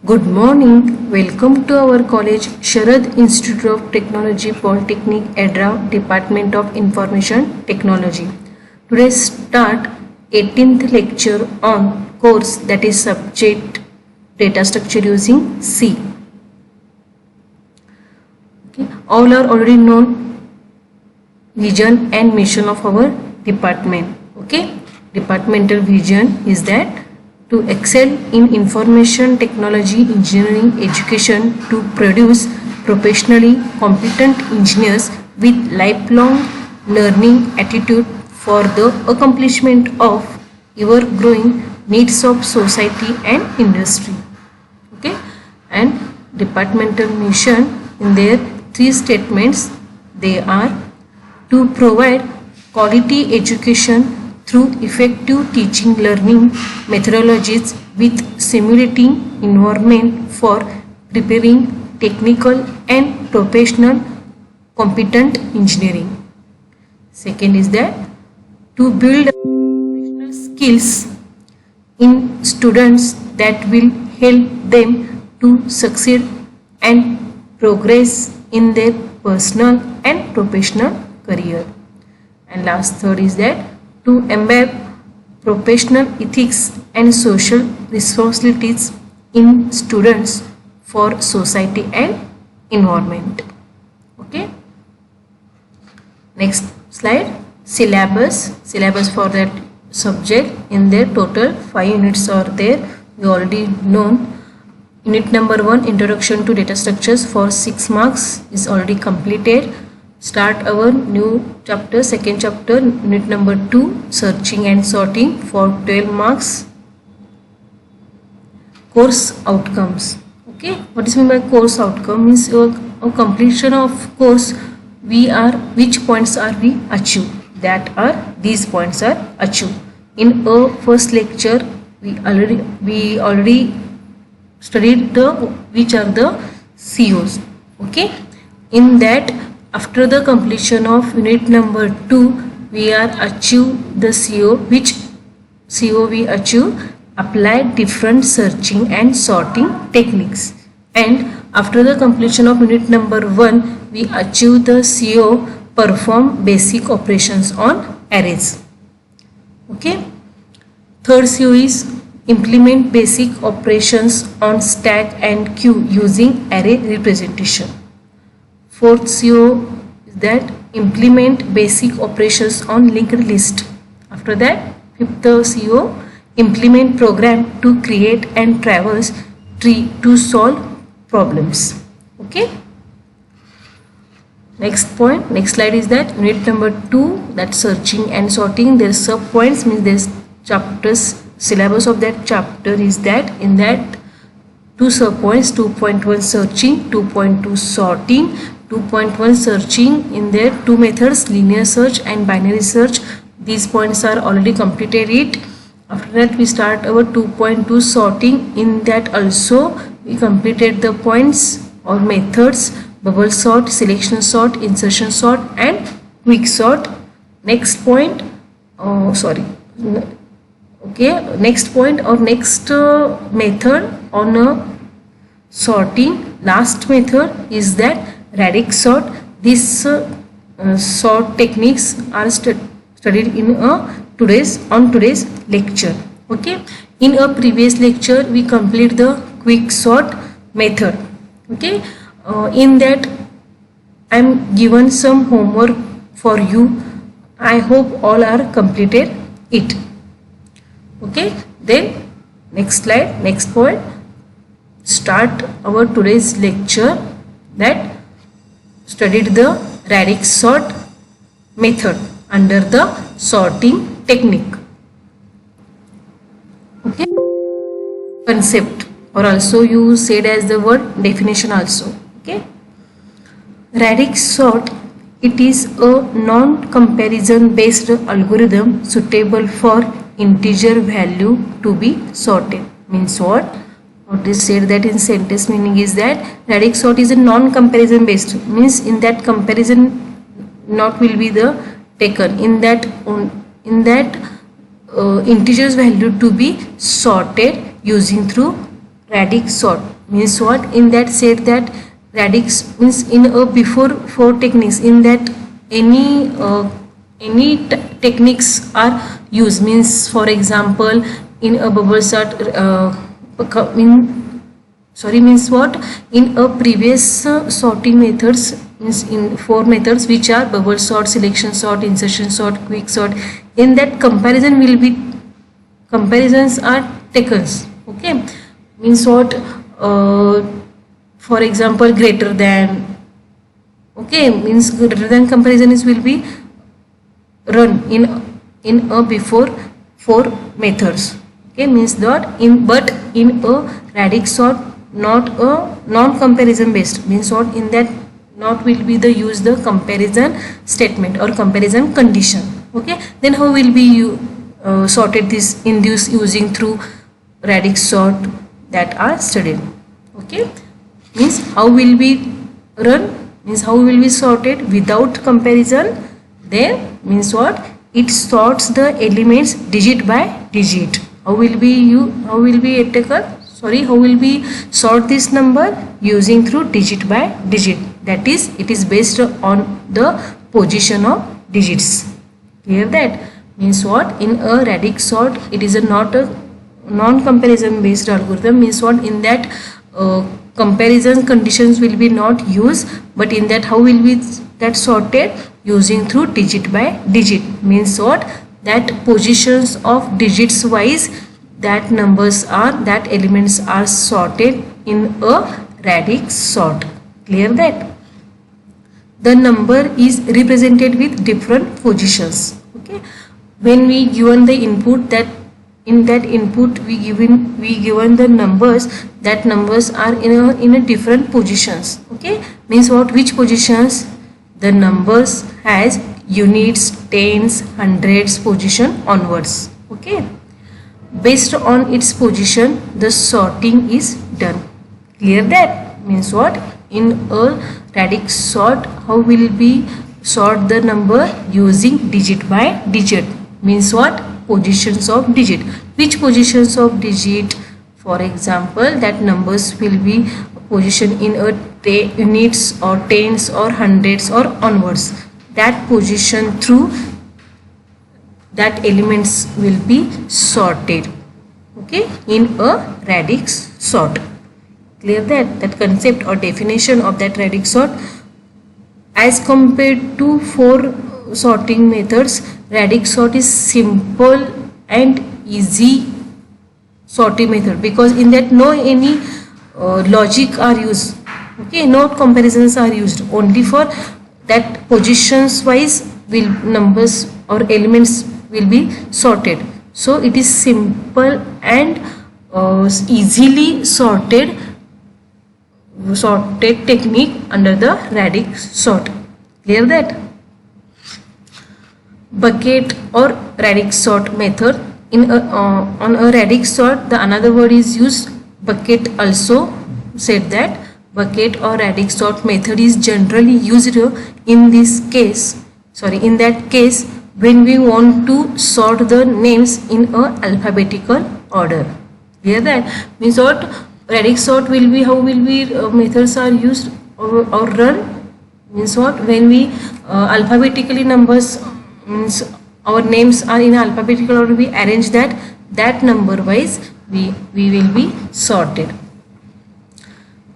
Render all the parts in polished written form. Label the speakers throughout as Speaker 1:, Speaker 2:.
Speaker 1: Good morning. Welcome to our college, Sharad Institute of Technology, Polytechnic, EDRA, Department of Information Technology. Today start 18th lecture on course that is subject data structure using C. Okay. All are already known vision and mission of our department. Okay. Departmental vision is that to excel in information technology engineering education, to produce professionally competent engineers with lifelong learning attitude for the accomplishment of ever growing needs of society and industry. Okay, and departmental mission, in their three statements, they are to provide quality education through effective teaching learning methodologies with simulating environment for preparing technical and professional competent engineering. Second is that to build professional skills in students that will help them to succeed and progress in their personal and professional career. And last, third is that to embed professional ethics and social responsibilities in students for society and environment. Okay. Next slide. Syllabus for that subject. In their total 5 units are there. We already known. Unit number 1, Introduction to Data Structures, for 6 marks is already completed. Start our new chapter, second chapter, unit number 2, Searching and Sorting, for 12 marks. Course outcomes. Okay, what is meant by course outcome? Means a completion of course, which points are we achieve? That are these points are achieved. In a first lecture, we already studied which are the COs. Okay, in that, after the completion of unit number 2, we are achieve the CO. Which CO we achieve? Apply different searching and sorting techniques. And after the completion of unit number 1, we achieve the CO, perform basic operations on arrays. Okay. Third CO is implement basic operations on stack and queue using array representation. Fourth CO is that implement basic operations on linked list. After that, fifth CO, implement program to create and traverse tree to solve problems. Okay. Next slide is that unit number 2, that searching and sorting. Their sub points, means there's chapters. Syllabus of that chapter is that in that 2 sub points, 2.1 searching, 2.2 sorting. 2.1 searching, in their 2 methods, linear search and binary search. These points are already completed it. After that, we start our 2.2 sorting. In that also we completed the points or methods: bubble sort, selection sort, insertion sort and quick sort. Next point, next point or next method on sorting, last method is that radix sort. These sort techniques are studied in today's lecture. Okay, in a previous lecture we complete the quick sort method. Okay, in that I am given some homework for you. I hope all are completed it. Okay, then next slide, next point, start our today's lecture that studied the radix sort method under the sorting technique. Okay, concept, or also you said as the word definition also. Okay, radix sort, it is a non-comparison based algorithm suitable for integer value to be sorted. Means what? What is said that in sentence meaning is that radix sort is a non-comparison based, means in that comparison not will be the taken, in that integers value to be sorted using through radix sort means what? In that said that radix means in a before four techniques, in that any techniques are used, means for example in a bubble sort means what? In a previous sorting methods, means in four methods which are bubble sort, selection sort, insertion sort, quick sort, in that comparisons are taken. Okay, means what? For example, greater than, okay, means greater than comparison is will be run in a before four methods. Okay, means that but in a radix sort, not a non-comparison based, means what? In that not will be the use the comparison statement or comparison condition. Okay, then how will be you sorted this induce using through radix sort that are studied. Okay, means how will be run, means how will be sorted without comparison, then means what? It sorts the elements digit by digit. How will be how will we sort this number? Using through digit by digit, that is it is based on the position of digits. Clear that? Means what? In a radix sort it is not a non-comparison based algorithm, means what? In that comparison conditions will be not used, but in that how will be that sorted? Using through digit by digit, means what? That positions of digits wise, that numbers are, that elements are sorted in a radix sort. Clear that? The number is represented with different positions. Okay, when we given the input, that in that input we given the numbers, that numbers are in a different positions. Okay, means what? Which positions? The numbers has units, tens, hundreds position onwards. Okay, based on its position the sorting is done. Clear that? Means what? In a radix sort, how will we sort the number? Using digit by digit, means what? Positions of digit. Which positions of digit? For example, that numbers will be position in a units or tens or hundreds or onwards, that position through that elements will be sorted. Okay, in a radix sort. Clear that? That concept or definition of that radix sort. As compared to four sorting methods, radix sort is simple and easy sorting method, because in that no any logic are used. Okay, no comparisons are used, only for that positions wise will numbers or elements will be sorted. So it is simple and easily sorted technique under the radix sort. Clear that? Bucket or radix sort method. In on a radix sort, the another word is used, bucket. Also said that bucket or radix sort method is generally used in this case, in that case when we want to sort the names in a alphabetical order. Clear that? Means what? Radix sort will be, how will be methods are used or run? Means what? When we alphabetically numbers, means our names are in alphabetical order, we arrange that number wise we will be sorted.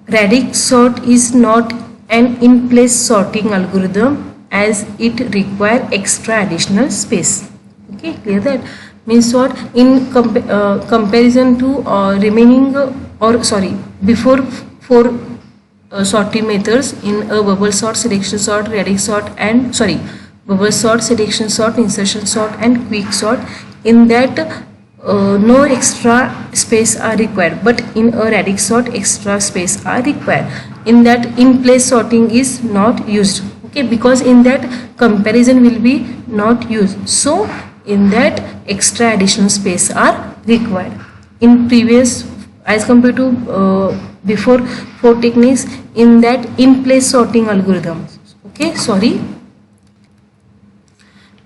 Speaker 1: Radix sort is not an in-place sorting algorithm, as it requires extra additional space. Okay, clear that? Means what? In comparison to remaining before four sorting methods, in a bubble sort, selection sort, radix sort and bubble sort, selection sort, insertion sort and quick sort, in that no extra space are required, but in a radix sort extra space are required. In that in place sorting is not used. Okay, because in that comparison will be not used, so in that extra additional space are required. In previous, as compared to before four techniques, in that in place sorting algorithm, okay,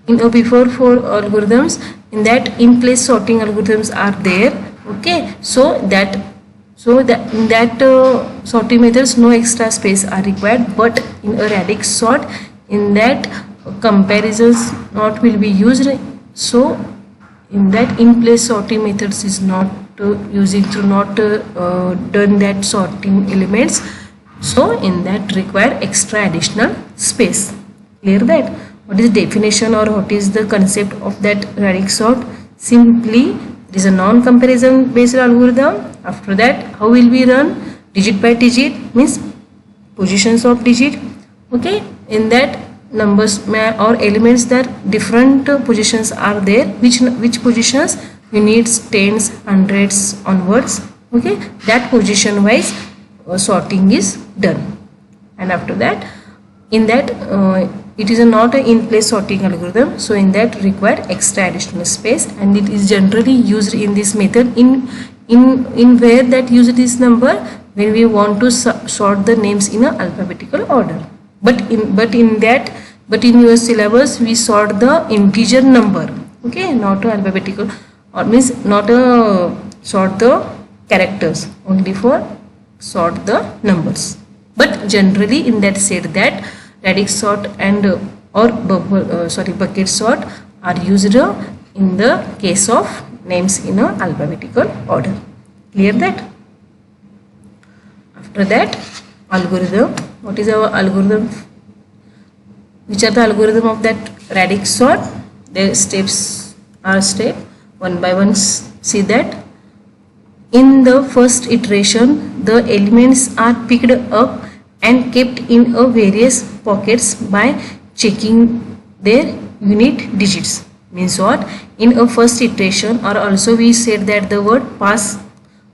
Speaker 1: in a before four algorithms, in that in place sorting algorithms are there. Okay, so So that in that sorting methods, no extra space are required, but in a radix sort, in that comparisons not will be used. So in that in place sorting methods is not using through not done that sorting elements. So in that require extra additional space. Clear that? What is the definition or what is the concept of that radix sort? Simply it is a non-comparison based algorithm. After that, how will we run? Digit by digit, means positions of digit. Okay, in that numbers or elements that different positions are there. Which positions? You need tens, hundreds onwards. Okay, that position wise sorting is done. And after that, in that it is not an in place sorting algorithm, so in that require extra additional space, and it is generally used in this method in where that use this number when we want to sort the names in a alphabetical order. But in your syllabus we sort the integer number. Okay, not a alphabetical, or means not a sort the characters, only for sort the numbers. But generally in that said that radix sort and or bucket sort are used in the case of names in a alphabetical order. Clear that? After that, algorithm. What is our algorithm? Which are the algorithm of that radix sort? The steps are step one by one. See that in the first iteration the elements are picked up and kept in a various pockets by checking their unit digits. Means what? In a first iteration, or also we said that the word pass.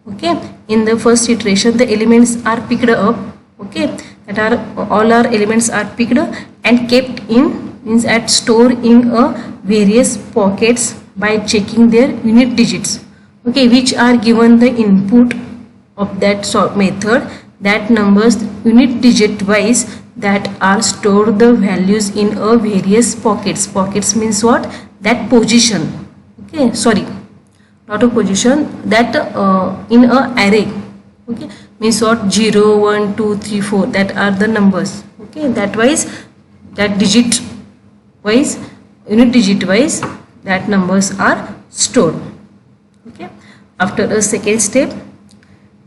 Speaker 1: Okay, in the first iteration the elements are picked up. Okay, that are all our elements are picked and kept in, means at store in a various pockets by checking their unit digits. Okay, which are given the input of that sort method, that numbers unit digit wise that are stored the values in a various pockets. Pockets means what? That position. Okay, sorry, not a position, that in a array. Okay, means what? 0, 1, 2, 3, 4, that are the numbers. Okay, that wise, that digit wise, unit digit wise, that numbers are stored. Okay, after a second step,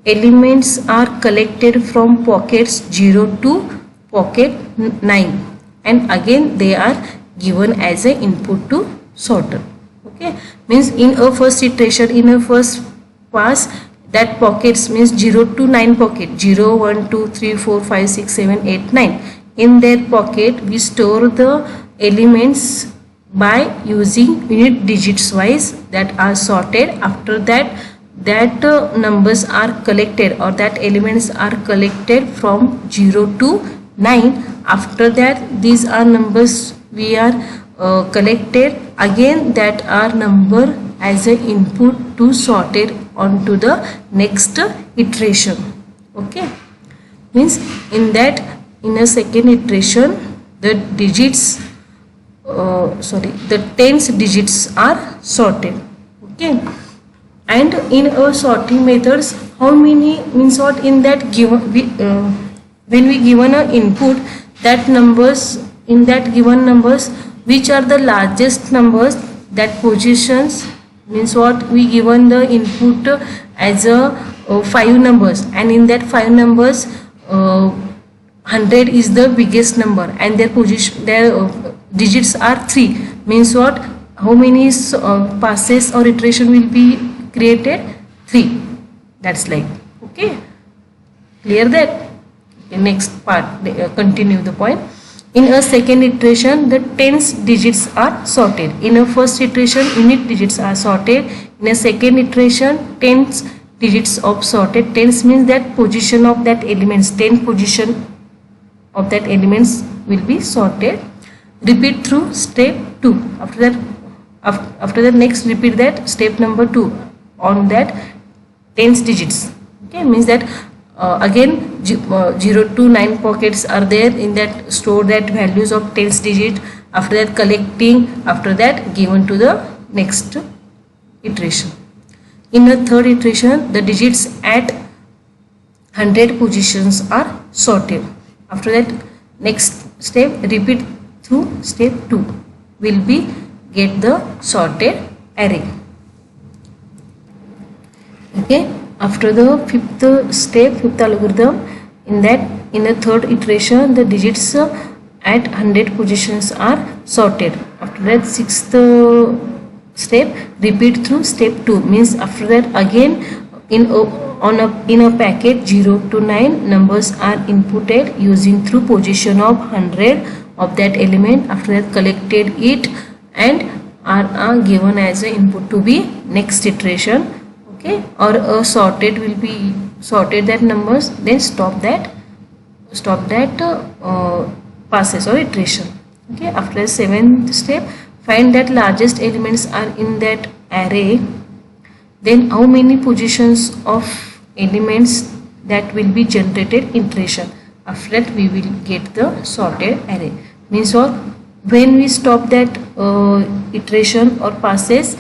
Speaker 1: elements are collected from pockets 0 to pocket 9, and again they are given as an input to sorter. Okay, means in a first iteration, in a first pass, that pockets means 0 to 9 pocket, 0, 1, 2, 3, 4, 5, 6, 7, 8, 9. In that pocket we store the elements by using unit digits wise that are sorted. After that, numbers are collected, or that elements are collected from 0 to 9. After that, these are numbers we are collected, again that are number as an input to sorted onto the next iteration. Okay, means in that, in a second iteration the digits the tens digits are sorted. Okay, and in a sorting methods, how many, means what? In that given when we given a input, that numbers, in that given numbers, which are the largest numbers, that positions, means what? We given the input as a 5 numbers, and in that 5 numbers 100 is the biggest number, and their position, their digits are 3. Means what? How many passes or iteration will be created? 3. That's like, okay, clear that? Okay, next part, continue the point. In a second iteration, the tens digits are sorted. In a first iteration, unit digits are sorted. In a second iteration, tens digits of sorted. Tens means that position of that elements, 10 position of that elements will be sorted. Repeat through step 2. After that next repeat that step number 2 on that tens digits. Okay, means that again 0 to 9 pockets are there, in that store that values of tens digit. After that collecting, after that given to the next iteration. In the third iteration, the digits at 100 positions are sorted. After that, next step, repeat through step 2 will be get the sorted array. Okay, after the fifth step, fifth algorithm, in the third iteration the digits at 100 positions are sorted. After that, sixth step, repeat through step 2, means after that again in a packet 0 to 9 numbers are inputted using through position of 100 of that element. After that, collected it and are given as an input to be next iteration. Okay, or sorted will be sorted that numbers, then stop that passes or iteration. Okay, after 7th step, find that largest elements are in that array, then how many positions of elements that will be generated iteration. After that, we will get the sorted array. Means what, when we stop that iteration or passes,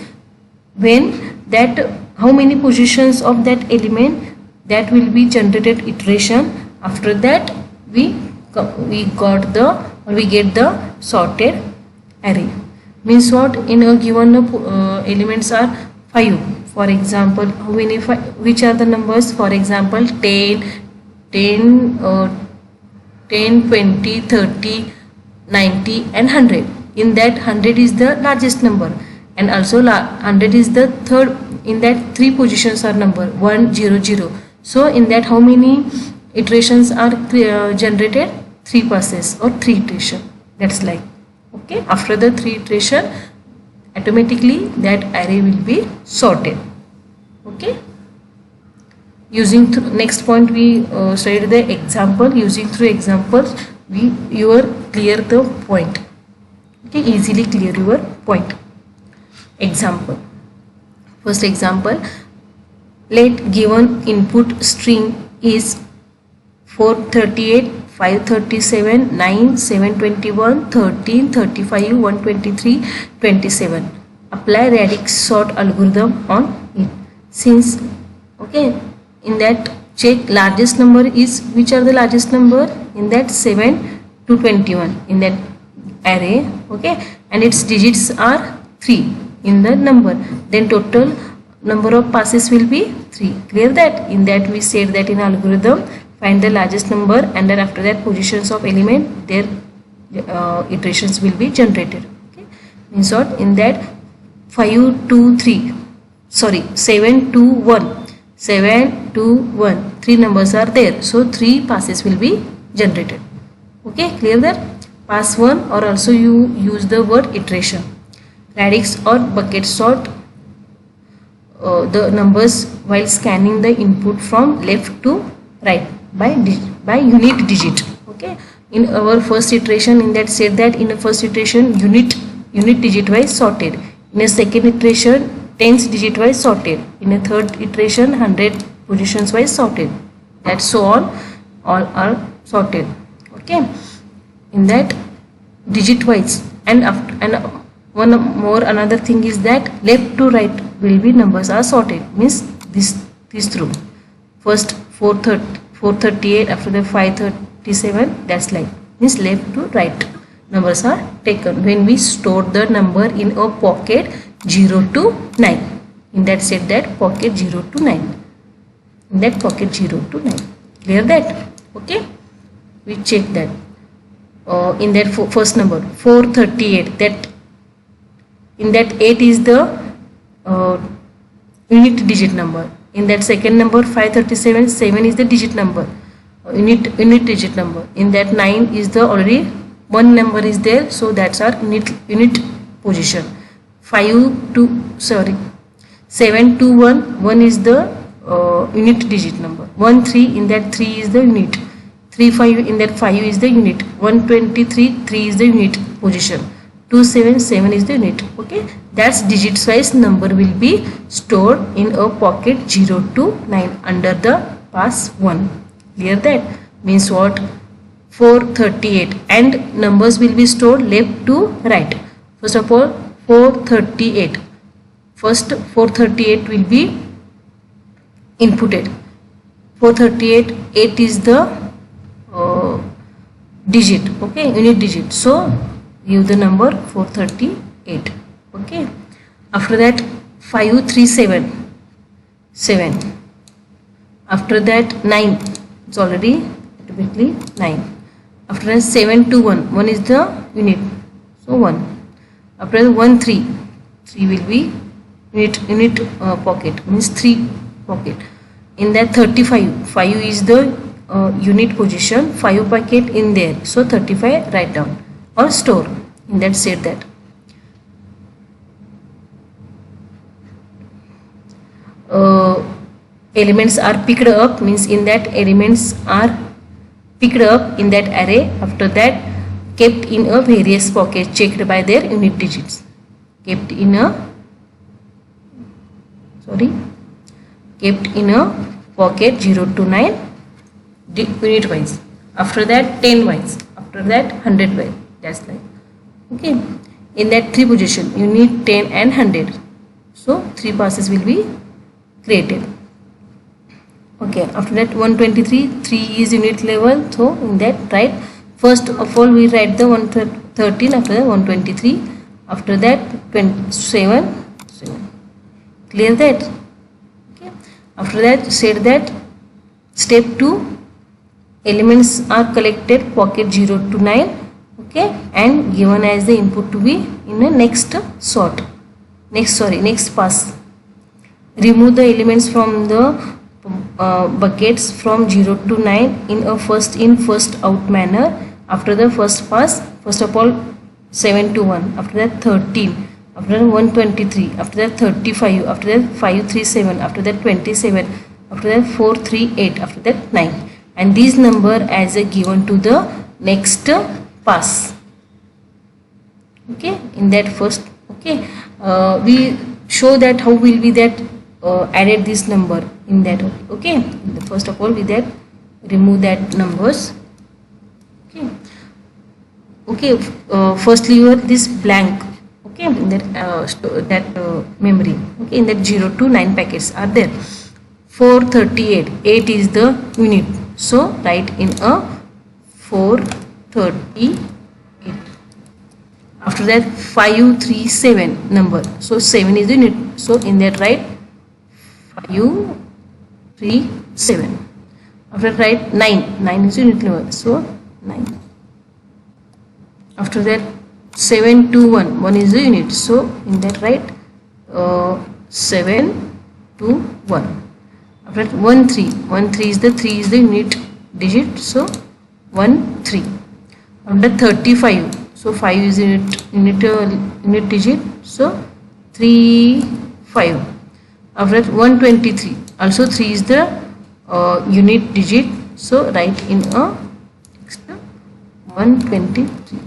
Speaker 1: when that how many positions of that element that will be generated iteration. After that, we get the sorted array. Means what, in a given elements are 5. For example, how many which are the numbers? For example, 10, 20, 30, 90 and 100. In that, 100 is the largest number, and also 100 is the third. In that, 3 positions are number 1, 0, 0. So in that, how many iterations are generated? 3 passes or 3 iteration. That's like, okay, after the 3 iteration, automatically that array will be sorted. Okay, using next point, we studied the example. Using through examples, you are clear the point. Okay, easily clear your point. Example. First example, let given input string is 438, 537, 9, 721, 13, 35, 123, 27. Apply radix sort algorithm on it. Since, okay, in that check largest number is, which are the largest number? In that 7 to 21 in that array. Okay, and its digits are 3 in the number, then total number of passes will be 3. Clear that? In that, we said that in algorithm, find the largest number and then after that positions of element, their iterations will be generated. Okay, means what, in that 5 to 3, sorry, 7 to 1, 7 to 1, 3 numbers are there, so 3 passes will be generated. Okay, clear that? Pass 1, or also you use the word iteration. Radix or bucket sort the numbers while scanning the input from left to right by unit digit. Okay, in our first iteration, in that said that in the first iteration unit digit wise sorted, in a second iteration tens digit wise sorted, in a third iteration 100 positions wise sorted, that so on, all are sorted. Okay, in that digit wise, and one more another thing is that left to right will be numbers are sorted, means this through first 438, after the 537, that's like, means left to right numbers are taken when we store the number in a pocket 0 to 9. In that set that pocket 0 to 9, in that pocket 0 to 9. Clear that? Okay, we check that in that first number 438, that in that 8 is the unit digit number. In that second number 537, 7 is the digit number, unit digit number. In that 9 is the already one number is there, so that's our unit position. 7 to 1 is the unit digit number. 1 3, in that 3 is the unit. 3 5, in that 5 is the unit. 123, 3 is the unit position. 277 is the unit. Okay, that's digits wise number will be stored in a pocket 0 to 9 under the pass 1. Clear that? Means what? 438, and numbers will be stored left to right. First of all, 438, first 438 will be inputted. 438, 8 is the digit, okay, unit digit, so give the number 438. Okay, after that 537, 7. After that 9, it's already automatically 9. After that 721, 1 is the unit, so 1. After that 13, 3 will be unit pocket, means 3 pocket. In that 35, 5 is the unit position, 5 pocket in there, so 35 write down or store in that set that. Elements are picked up, means in that elements are picked up in that array. After that kept in a various pocket checked by their unit digits, kept in a pocket 0 to 9 unit wise. After that 10 wise, after that 100 wise, that's like, okay, in that 3 position you need 10 and 100, so 3 passes will be created. Okay, after that 123, 3 is unit level, so in that write, first of all we write the 113, after that 123, after that 27, 7. Clear that? Okay. After that said that step 2, elements are collected pocket 0 to 9, okay, and given as the input to be in the next sort, next pass. Remove the elements from the buckets from 0 to 9 in a first in first out manner. After the first pass, first of all 7 to 1, after that 13, after that 123, after that 35, after that 537, after that 27, after that 438, after that 9, and this number as a given to the next pass. Okay, in that first, okay, we show that how will be that added this number in that. Okay, first of all we that remove that numbers. Okay, okay, firstly you have this blank, okay, in that memory, okay, in that 0 to 9 packets are there. 438, 8 is the unit, so write in a 438. After that 537 number, so 7 is the unit, so in that write 537. After that write 9 is unit level, so 9. After that 721, 1 is the unit, so in that write 721. After that 13 is the 3 is the unit digit, so 13. After 35, so 5 is unit digit, so 35. After that 123, also 3 is the unit digit, so write in a 123.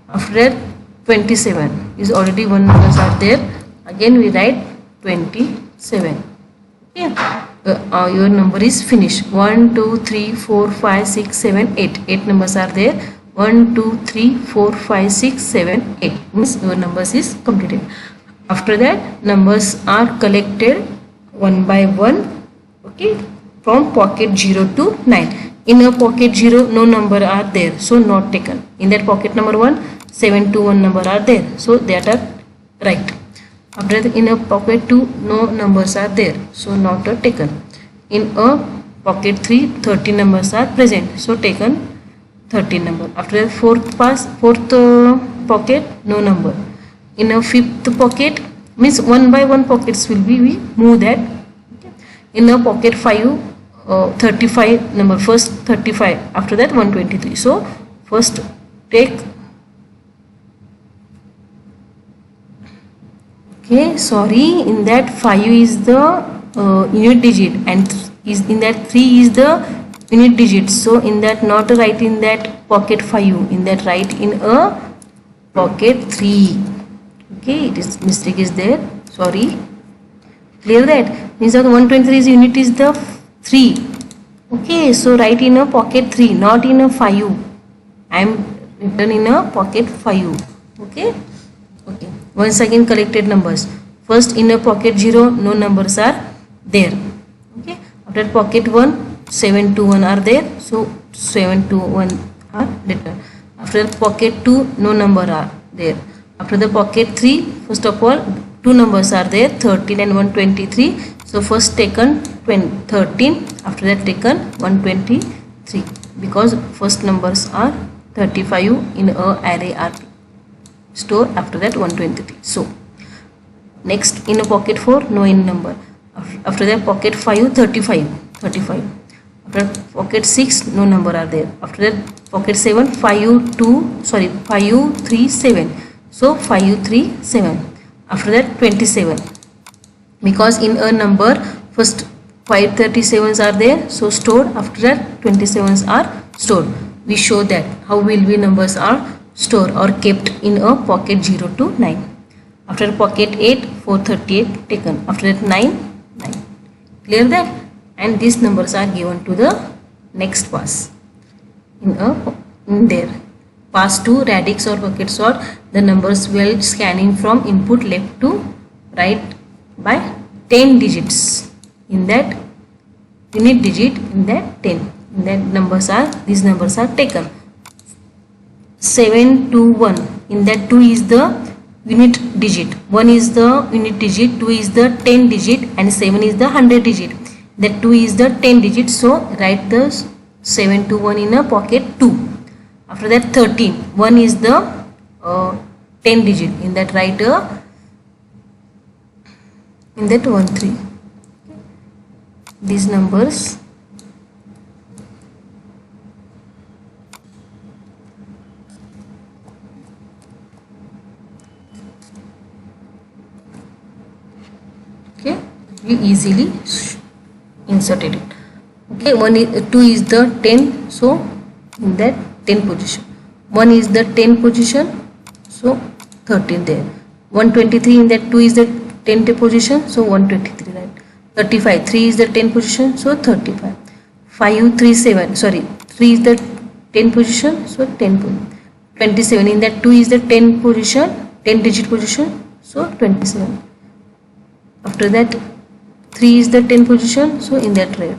Speaker 1: After that 27 is already 1 numbers are there, again we write 27. Okay, your number is finished. 1 2 3 4 5 6 7 8 numbers are there. 1 2 3 4 5 6 7 8 means your numbers is completed. After that numbers are collected one by one, okay, from pocket 0 to 9. In a pocket 0 no number are there, so not taken. In that pocket number 1, 7 to 1 number are there, so that are right. After that in a pocket 2 no numbers are there, so not taken. In a pocket 3, 30 numbers are present, so taken 13 number. After that fourth pocket no number. In a fifth pocket, means one by one pockets will be, we move that. Okay. In a pocket 5, 35 number, first 35, after that 123, so first take, okay, sorry, in that 5 is the unit digit and is in that 3 is the unit digit, so in that not write in that pocket 5, in that write in a pocket 3. Okay, it is mistake is there, sorry. Clear that? Means that 123 is unit is the 3. Okay, so write in a pocket 3, not in a 5. I am written in a pocket 5. Okay. Okay. Once again collected numbers. First in a pocket 0 no numbers are there. Okay. After pocket 1 7 2 1 are there, so 7 2 1 are written. After the pocket 2, no number are there. After the pocket 3, first of all two numbers are there, 13 and 123. So first taken 13, after that taken 123, because first numbers are 35 in a array are stored, after that 123. So next in a pocket 4, no any number. After that pocket 5, 35. After pocket 6, no number are there. After that pocket 7, 5 3 7. So 5 3 7. After that 27, because in a number first 5 37s are there, so stored, after that 27s are stored. We show that how will be numbers are stored or kept in a pocket 0 to 9. After pocket 8, 438 taken. After that 9 9. Clear that? And these numbers are given to the next pass in there. Pass to radix or bucket sort, the numbers will scanning from input left to right by 10 digits. In that unit digit, in that 10, in that these numbers are taken. 7 2 1, in that 2 is the unit digit, 1 is the unit digit, 2 is the 10 digit, and 7 is the 100 digit. That 2 is the 10 digit, so write the 7 2 1 in a pocket 2. After that 13, 1 is the 10 digit, in that write in that 1 3. These numbers okay, you easily inserted it. Okay, 2 is the 10, so in that 10 position. 1 is the 10 position, so 13 there. 123, in that 2 is the 10 position, so 123, right? 35, 3 is the 10 position, so 35. 5 3 7, sorry, 3 is the 10 position, so 10 position. 27, in that 2 is the 10 position, 10 digit position, so 27. After that 3 is the 10 position, so in that right.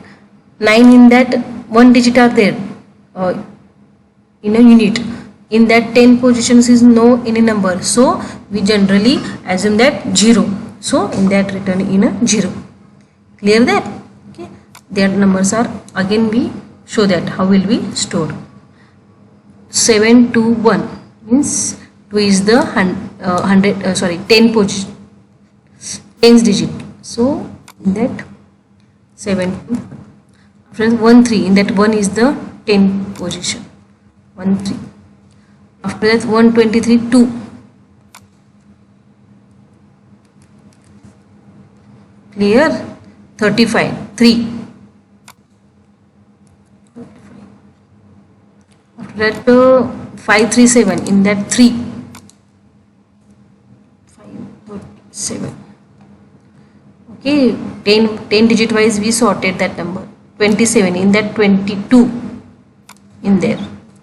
Speaker 1: 9, in that 1 digit are there in a unit, in that 10 positions is no any number, so we generally assume that 0, so in that written in a 0. Clear that? Okay, their numbers are again we show that how will we store. 7 2 1 means 2 is the 10 position, 10th digit, so in that 7 2 1 3, in that 1 is the 10 position, 1 3. After that 123 2, clear? 35 3. After that 5 3 7, in that 3, 5 7. Okay, 10 digit wise we sorted that number. 27, in that 22, in there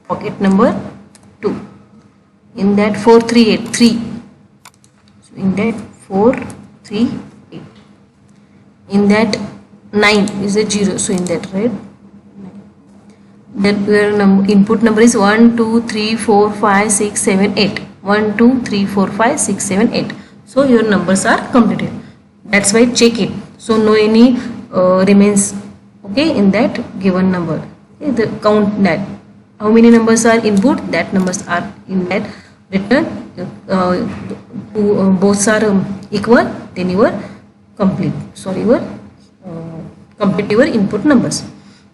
Speaker 1: pocket number 2. In that 4 3 8 3, so in that 4 3 8. In that 9 is a 0, so in that right, that your input number is 1 2 3 4 5 6 7 8. 1 2 3 4 5 6 7 8. So your numbers are completed. That's why check it, so no any remains, okay, in that given number. Okay, the count that how many numbers are input, that numbers are in that written. Both are equal, then you are complete, sorry, your complete your input numbers.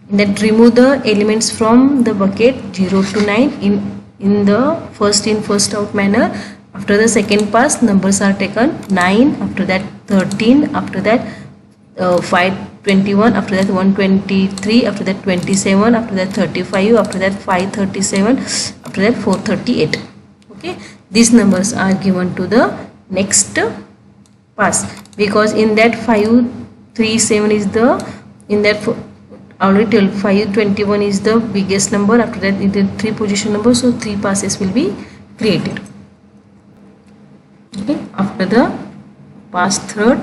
Speaker 1: In that remove the elements from the bucket 0 to 9 in the first out manner. After the second pass numbers are taken 9, after that 13, after that 521, after that 123, after that 27, after that 35, after that 537, after that 438. Okay, these numbers are given to the next pass, because in that 537 is the, in that already tell 521 is the biggest number, after that is the 3 position number, so 3 passes will be created. Okay, after the pass third,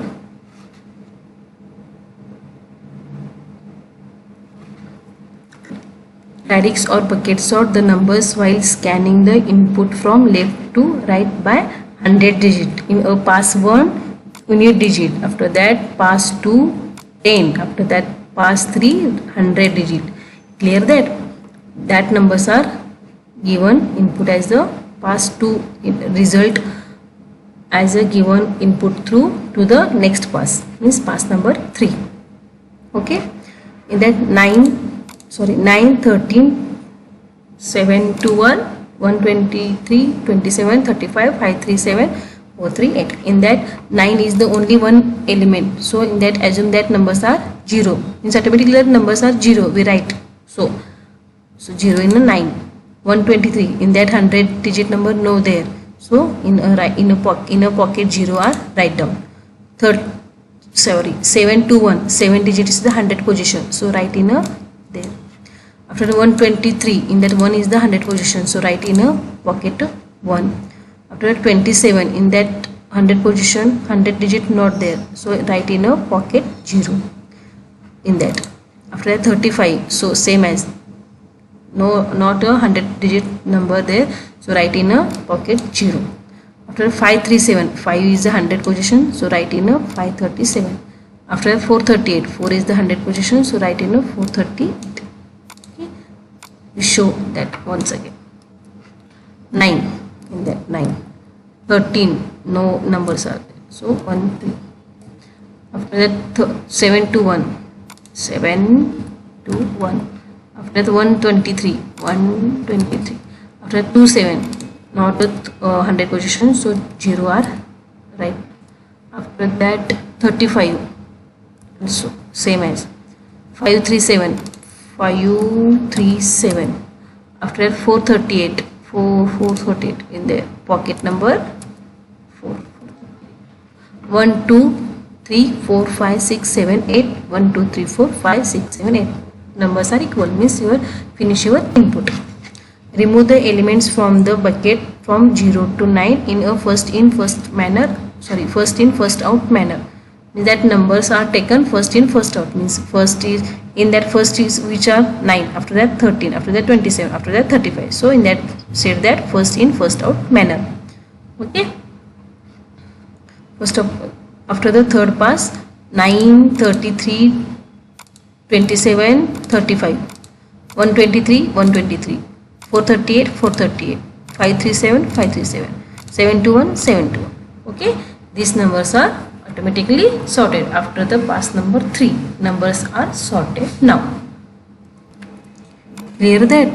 Speaker 1: radix or bucket sort the numbers while scanning the input from left to right by 100 digit. In a pass 1 unit digit, after that pass 2 10, after that pass 3 100 digit. Clear that numbers are given input as the pass 2 result as a given input through to the next pass, means pass number 3. Okay, in that 9 13 7 2 1 123 27 35 537 438. In that 9 is the only one element, so in that assume that numbers are 0, means automatically the numbers are 0 we write, so 0 in a 9. 123, in that 100 digit number no there, so in a pocket 0 are write down. 721, 7 digit is the 100 position, so write in a there. After 123, in that 1 is the 100 position, so write in a pocket 1. After 27, in that 100 position 100 digit not there, so write in a pocket 0 in that. After that 35, so same as not a 100 digit number there, so write in a pocket 0. After 537, 5 is the 100 position, so write in a 537. After 438, 4 is the 100 position, so write in a 438. Okay. We show that once again. 9, in that 9. 13, no numbers are there, so 1 3. After that 7 to 1, 7 to 1. After that 123, 123. After that 27, not with 100 position, so 0 are right. After that 35, so same as 537, 537. After that 438, 438 in the pocket number 4. 1 2 3 4 5 6 7 8. 1 2 3 4 5 6 7 8 numbers are equal, means you finish your input. Remove the elements from the bucket from 0 to 9 in a first in first out manner. Means that numbers are taken first in first out, means first is in that first is which are 9, after that 13, after that 27, after that 35. So in that said that first in first out manner. Okay, first of after the third pass 9 33 27 35 123 123 438 438 537 537 721 721. Okay, these numbers are automatically sorted after the pass number 3. Numbers are sorted now. Clear that?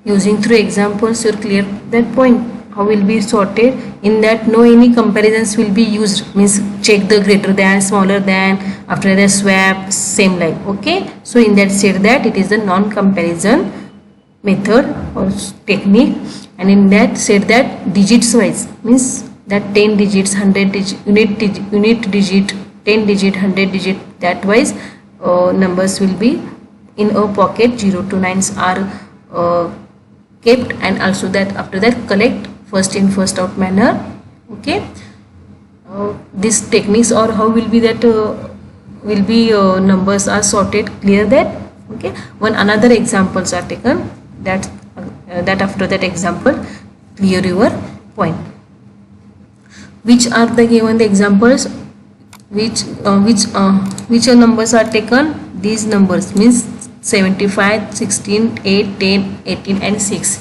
Speaker 1: Using through examples you clear that point. How will be sorted? In that no any comparisons will be used, means check the greater than, smaller than, after the swap, same like. Okay, so in that said that it is the non-comparison method or technique, and in that said that digits wise, means that 10 digits 100 digit unit digit 10 digit 100 digit, that wise numbers will be in a pocket 0 to 9s are kept, and also that after that collect first in first out manner. Okay, these techniques or how will be that numbers are sorted. Clear that? Okay, one another examples are taken, that after that example clear your point. Which are the given the examples, which numbers are taken? These numbers, means 75 16 8 10 18 and 6.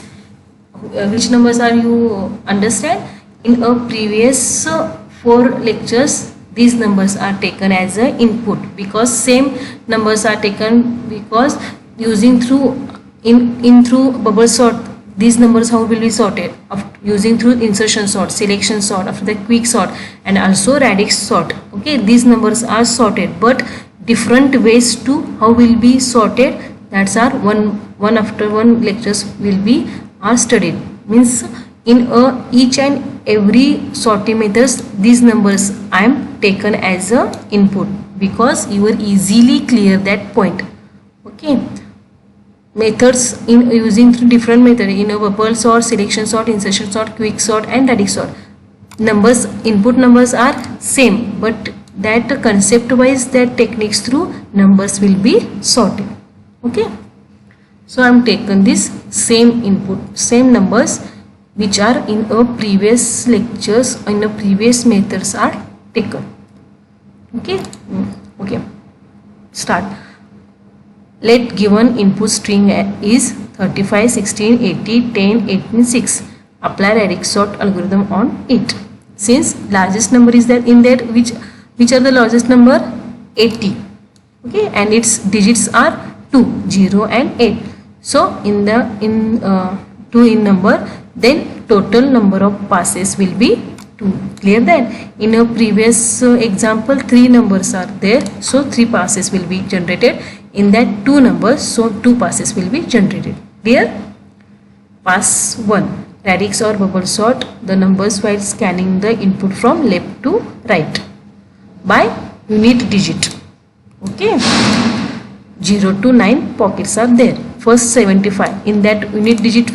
Speaker 1: Which numbers are you understand? In a previous 4 lectures these numbers are taken as a input, because same numbers are taken, because using through through bubble sort these numbers how will be sorted, using through insertion sort, selection sort, after the quick sort, and also radix sort. Okay, these numbers are sorted, but different ways to how will be sorted, that's our one after one lectures will be are studied. Means in each and every sorting methods these numbers I am taken as a input, because you will easily clear that point. Okay, methods in using through different method in a bubble sort, selection sort, insertion sort, quick sort and radix sort. Numbers, input numbers are same, but that concept wise that techniques through numbers will be sorted. Okay, So I am taken this same input, same numbers which are in a previous lectures, in a previous methods are taken. Okay. Okay. Start. Let given input string is 35, 16, 80, 10, 18, 6. Apply radix sort algorithm on it. Since largest number is there in there, which are the largest number? 80. Okay, and its digits are 2, 0 and 8. So in 2 in number, then total number of passes will be 2. Clear that? In a previous example, 3 numbers are there, so 3 passes will be generated. In that 2 numbers, so 2 passes will be generated. Clear? Pass 1. Radix or bubble sort the numbers while scanning the input from left to right by unit digit. Okay. 0 to 9 pockets are there. First 75. In that unit digit,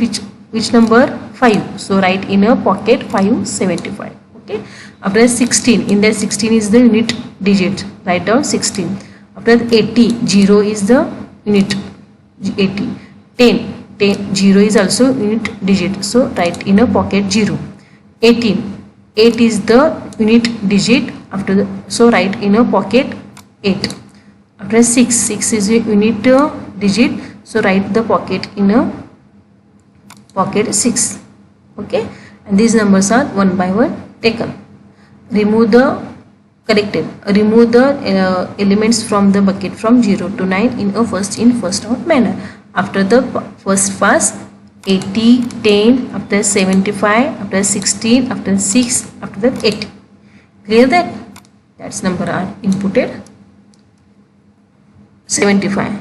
Speaker 1: which number? 5. So write in a pocket 575. Okay. After 16. In that 16 is the unit digit. Write down 16. After 80. 0 is the unit 80. 10. 0 is also unit digit. So write in a pocket 0. 18. 8 is the unit digit. So write in a pocket 8. After 6 is a unit digit, so write the pocket in a pocket 6. Okay, and these numbers are one by one taken. Remove the elements from the bucket from 0 to 9 in a first in first out manner. After the first pass, 80, 10, after 75, after 16, after 6, after that 80. Clear that? That's number are inputted. 75.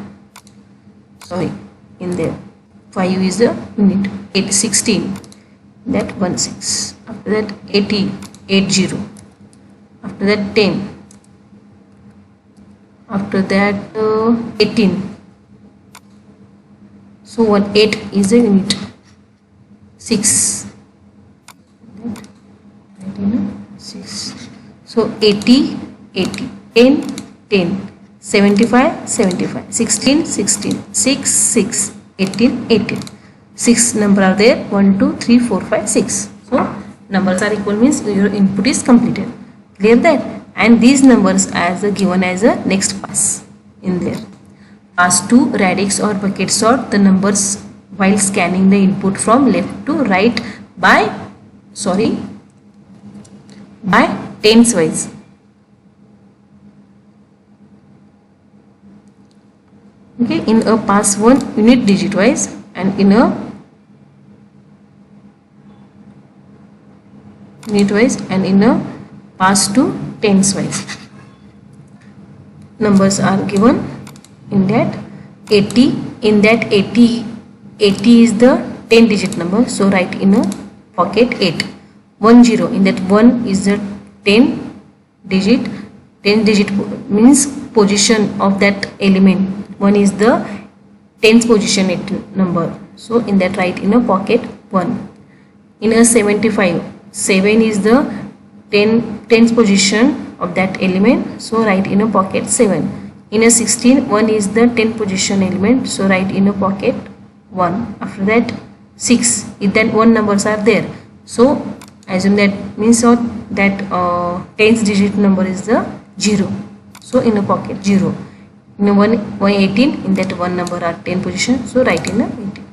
Speaker 1: Sorry, in there 5 is the unit. 8, 16. That 1, 6. After that 80, 80. After that 10. After that 18. So 1, 8 is the unit. 6. 6. So 80, 80. 10, 10. 75, 75, 16, 16, 6, 6, 18, 18. 6 number are there, 1, 2, 3, 4, 5, 6. So numbers are equal means your input is completed. Clear that? And these numbers as given as a next pass in there. Pass 2, radix or bucket sort the numbers while scanning the input from left to right by tens wise. Okay, in a pass 1 unit digit wise and in a unit wise and in a pass 2 tens wise. Numbers are given in that 80. In that 80 is the 10 digit number, so write in a pocket 8. 10. In that 1 is the 10 digit. 10 digit means position of that element. 1 is the 10th position number, so in that write in a pocket 1. In a 75, 7 is the 10th position of that element, so write in a pocket 7. In a 16, 1 is the 10th position element, so write in a pocket 1. After that 6, if that 1 numbers are there, so assume that means that 10th digit number is the 0, so in a pocket 0. In a 118, in that 1 number are 10 position, so write in a 18.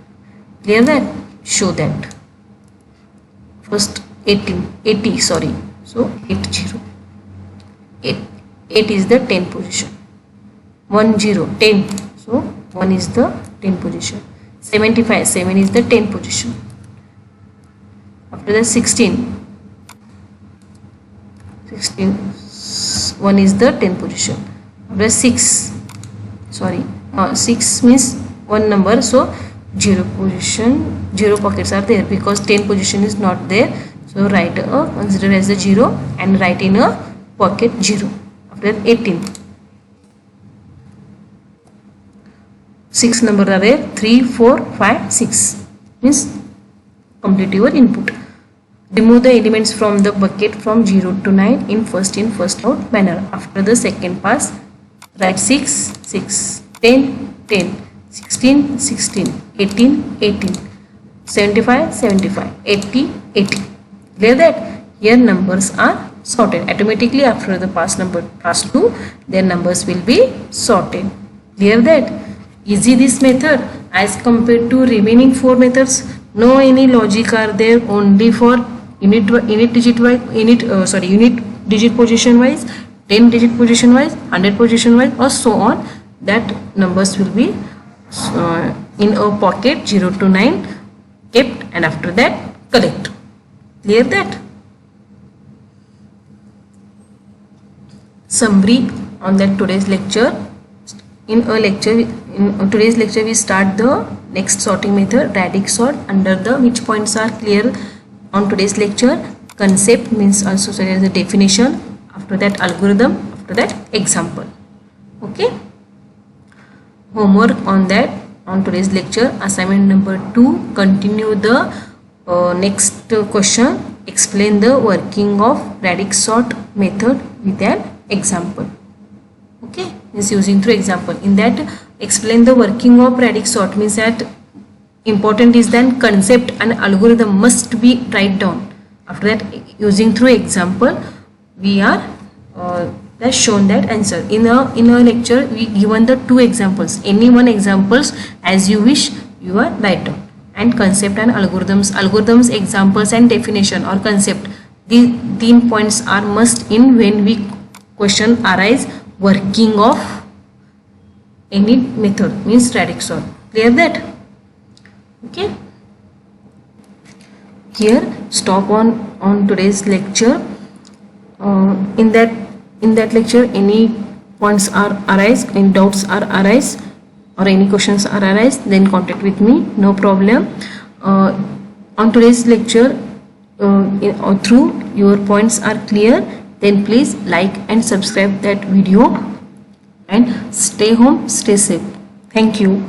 Speaker 1: Clear that? Show that. First 80, sorry, so 80. 8 is the 10 position. 10, 10, so 1 is the 10 position. 75, 7 is the 10 position. After that 16, 1 is the 10 position. After 6 means 1 number, so 0 position, 0 pockets are there because 10 position is not there, so write consider as a 0 and write in a pocket 0. After 18, 6 number are there, 3, 4, 5, 6 means complete your input. Remove the elements from the bucket from 0 to 9 in first out manner. After the second pass, write 6, 6, 10, 10, 16, 16, 18, 18, 75, 75, 80, 80. Clear that? Here numbers are sorted. Automatically after the past two, their numbers will be sorted. Clear that? Easy this method as compared to remaining 4 methods. No any logic are there, only for unit digit position wise, 10 digit position wise, 100 position wise, or so on. That numbers will be in a pocket 0 to 9 kept, and after that collect. Clear that? Summary on that today's lecture. In today's lecture we start the next sorting method, radix sort, under the which points are clear on today's lecture. Concept means also studied as a definition, after that algorithm, after that example. Okay, homework on that on today's lecture, assignment number 2, continue the next question, explain the working of radix sort method with an example. Okay, is using through example. In that, explain the working of radix sort means that important is then concept and algorithm must be write down. After that, using through example, we are has shown that answer. In a lecture, we given the 2 examples. Any one examples as you wish, you are write down. And concept and algorithms, examples and definition or concept. These 3 points are must in when we question arise working of any method, means radix sort. Clear that? Okay. Here stop on today's lecture. In that lecture, any points are arise, any doubts are arise, or any questions are arise, then contact with me, no problem. On today's lecture, through your points are clear, then please like and subscribe that video, and stay home, stay safe. Thank you.